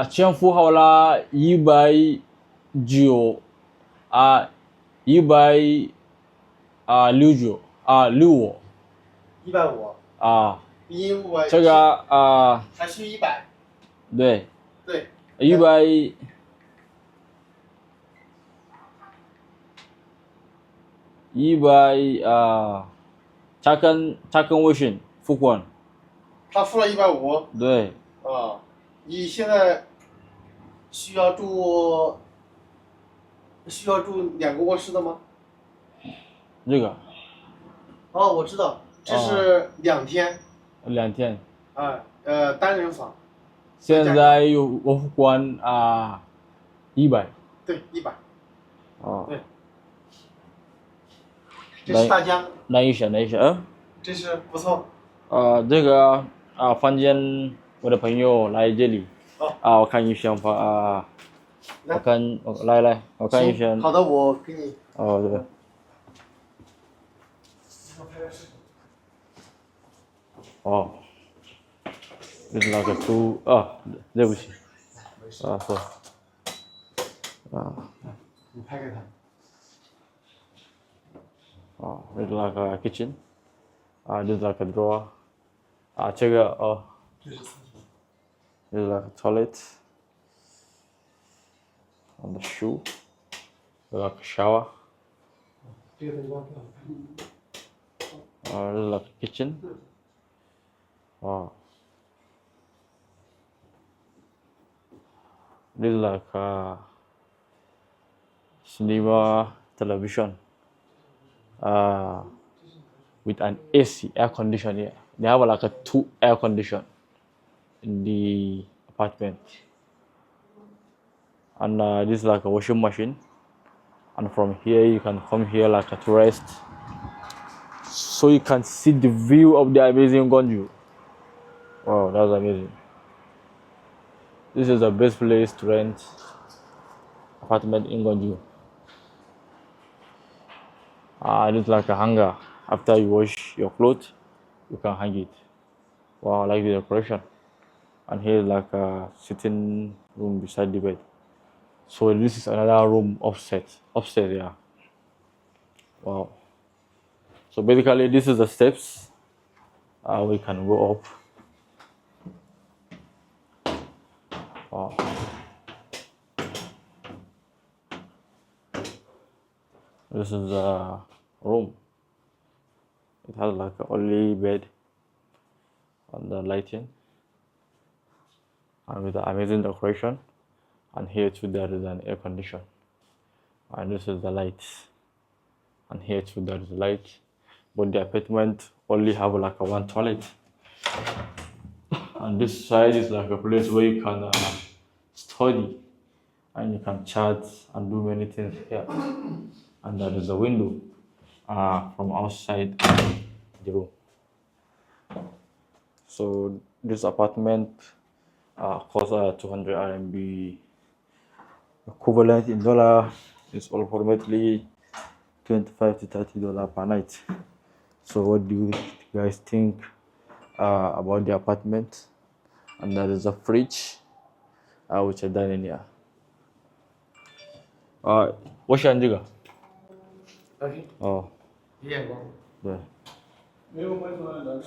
钱付好了19016965150，1500，这个还需100。对对，100他跟微信付款，他付了150。对。你现在需要住2个卧室的吗？这个。我知道，这是2天。2天。单人房。现在我付款100。对，100。对。这等是大疆。等一下。这是不错。这个房间我的朋友来这里。我看一下我看一下。好的，我给你。对。这是那个书对不起。错。你拍给他。这是那个 kitchen。这是那个 drawer。这个这是厕所。这是那个 toilet。the shoe。这是那个 shower。这个灯光挺好看。这是那个 kitchen。This is like a cinema television with an AC air condition here. They have like a 2 air condition in the apartment. And this is like a washing machine. And from here you can come here like to rest. So you can see the view of the amazing Guangzhou. Wow, that's amazing. This is the best place to rent apartment in Guangzhou. It is like a hanger. After you wash your clothes, you can hang it. Wow, I like the decoration. And here is like a sitting room beside the bed. So this is another room upstairs. Yeah. Wow. So basically, this is the steps. We can go up. Wow. This is the room. It has like a only bed and the lighting, and with the amazing decoration. And here too there is an air condition. And this is the light. And here too there is light. But the apartment only have like a one toilet. And this side is like a place where you can study and you can chat and do many things here. And there is a window from outside the room. So this apartment costs 200 RMB. Equivalent in dollar is approximately $25 to $30 per night. So what do you guys think about the apartment? And there is a fridge which is dining here. 我选这个。OK。有眼光。对。没有买出来的。